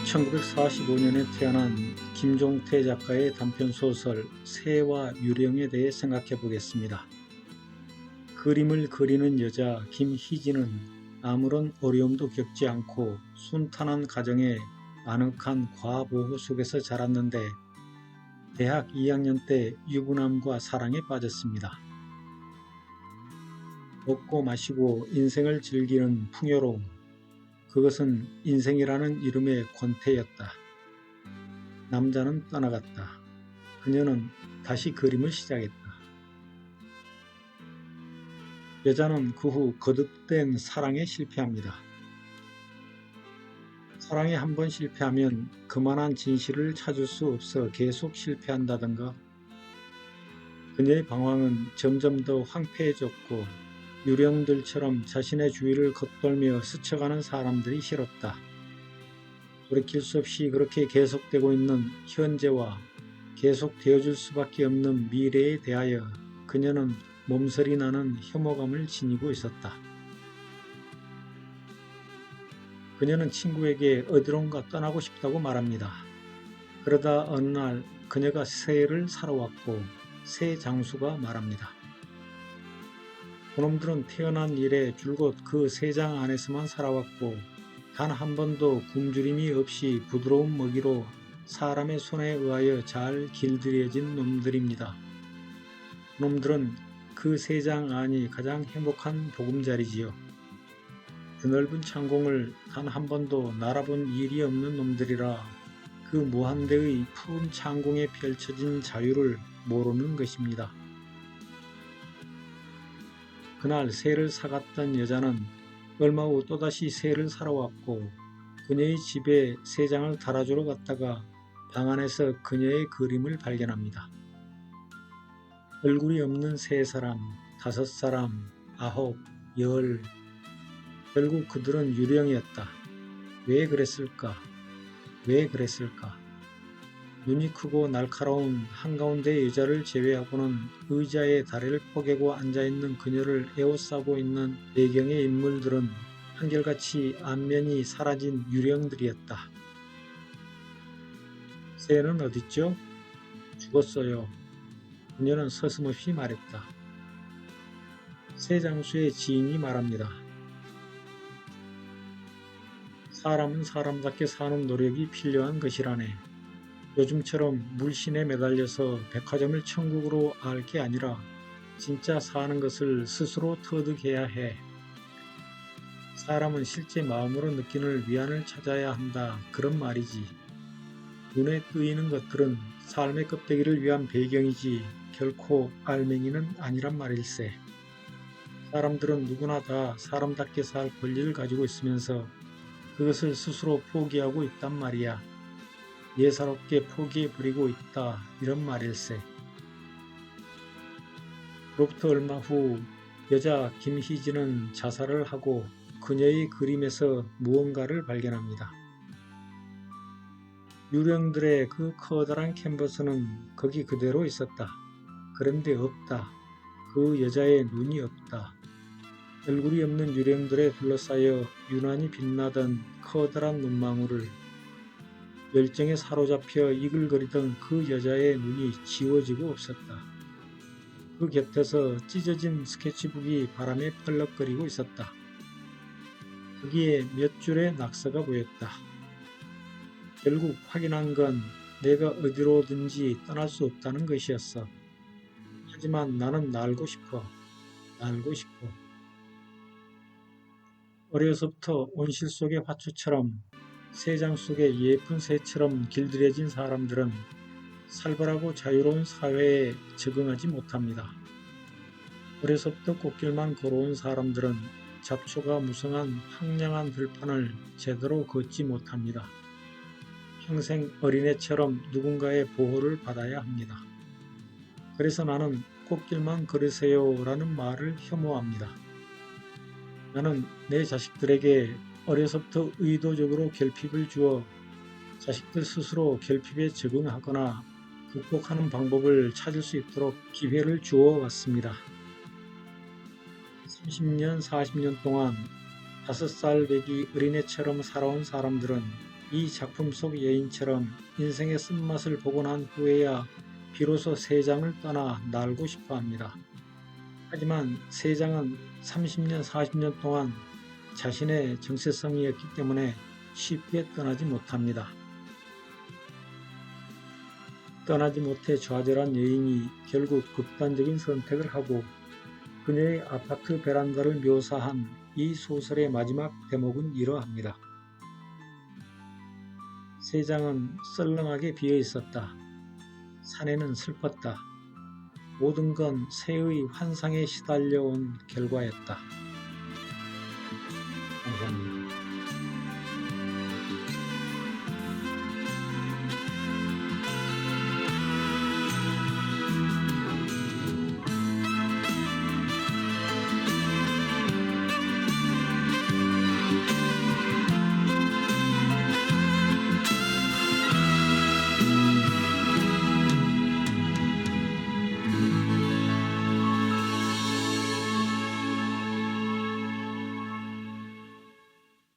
1945년에 태어난 김종태 작가의 단편소설 새와 유령에 대해 생각해 보겠습니다. 그림을 그리는 여자 김희진은 아무런 어려움도 겪지 않고 순탄한 가정의 아늑한 과보호 속에서 자랐는데 대학 2학년 때 유부남과 사랑에 빠졌습니다. 먹고 마시고 인생을 즐기는 풍요로움, 그것은 인생이라는 이름의 권태였다. 남자는 떠나갔다. 그녀는 다시 그림을 시작했다. 여자는 그 후 거듭된 사랑에 실패합니다. 사랑에 한 번 실패하면 그만한 진실을 찾을 수 없어 계속 실패한다던가. 그녀의 방황은 점점 더 황폐해졌고 유령들처럼 자신의 주위를 겉돌며 스쳐가는 사람들이 싫었다. 돌이킬 수 없이 그렇게 계속되고 있는 현재와 계속되어줄 수밖에 없는 미래에 대하여 그녀는 몸서리 나는 혐오감을 지니고 있었다. 그녀는 친구에게 어디론가 떠나고 싶다고 말합니다. 그러다 어느 날 그녀가 새를 사러 왔고 새 장수가 말합니다. 그놈들은 태어난 이래 줄곧 그 새장 안에서만 살아왔고 단 한 번도 굶주림이 없이 부드러운 먹이로 사람의 손에 의하여 잘 길들여진 놈들입니다. 그놈들은 그 새장 안이 가장 행복한 보금자리지요. 드넓은 창공을 단 한 번도 날아본 일이 없는 놈들이라 그 무한대의 푸른 창공에 펼쳐진 자유를 모르는 것입니다. 그날 새를 사갔던 여자는 얼마 후 또다시 새를 사러 왔고 그녀의 집에 새장을 달아주러 갔다가 방 안에서 그녀의 그림을 발견합니다. 얼굴이 없는 3사람, 5사람, 9, 10. 결국 그들은 유령이었다. 왜 그랬을까? 왜 그랬을까? 눈이 크고 날카로운 한가운데 여자를 제외하고는 의자에 다리를 포개고 앉아있는 그녀를 에워싸고 있는 배경의 인물들은 한결같이 안면이 사라진 유령들이었다. 새는 어딨죠? 죽었어요. 그녀는 서슴없이 말했다. 새 장수의 지인이 말합니다. 사람은 사람답게 사는 노력이 필요한 것이라네. 요즘처럼 물신에 매달려서 백화점을 천국으로 알 게 아니라 진짜 사는 것을 스스로 터득해야 해. 사람은 실제 마음으로 느끼는 위안을 찾아야 한다. 그런 말이지. 눈에 뜨이는 것들은 삶의 껍데기를 위한 배경이지 결코 알맹이는 아니란 말일세. 사람들은 누구나 다 사람답게 살 권리를 가지고 있으면서 그것을 스스로 포기하고 있단 말이야. 예사롭게 포기해버리고 있다. 이런 말일세. 그로부터 얼마 후 여자 김희진은 자살을 하고 그녀의 그림에서 무언가를 발견합니다. 유령들의 그 커다란 캔버스는 거기 그대로 있었다. 그런데 없다. 그 여자의 눈이 없다. 얼굴이 없는 유령들에 둘러싸여 유난히 빛나던 커다란 눈망울을 열정에 사로잡혀 이글거리던 그 여자의 눈이 지워지고 없었다. 그 곁에서 찢어진 스케치북이 바람에 펄럭거리고 있었다. 거기에 몇 줄의 낙서가 보였다. 결국 확인한 건 내가 어디로든지 떠날 수 없다는 것이었어. 하지만 나는 날고 싶어. 날고 싶어. 어려서부터 온실 속의 화초처럼 새장 속의 예쁜 새처럼 길들여진 사람들은 살벌하고 자유로운 사회에 적응하지 못합니다. 어려서부터 꽃길만 걸어온 사람들은 잡초가 무성한 황량한 들판을 제대로 걷지 못합니다. 평생 어린애처럼 누군가의 보호를 받아야 합니다. 그래서 나는 꽃길만 걸으세요 라는 말을 혐오합니다. 나는 내 자식들에게 어려서부터 의도적으로 결핍을 주어 자식들 스스로 결핍에 적응하거나 극복하는 방법을 찾을 수 있도록 기회를 주어 왔습니다. 30년, 40년 동안 5살 배기 어린애처럼 살아온 사람들은 이 작품 속 여인처럼 인생의 쓴맛을 보고 난 후에야 비로소 세장을 떠나 날고 싶어 합니다. 하지만 세장은 30년, 40년 동안 자신의 정체성이었기 때문에 쉽게 떠나지 못합니다. 떠나지 못해 좌절한 여인이 결국 극단적인 선택을 하고 그녀의 아파트 베란다를 묘사한 이 소설의 마지막 대목은 이러합니다. 세장은 썰렁하게 비어 있었다. 사내는 슬펐다. 모든 건 새의 환상에 시달려온 결과였다.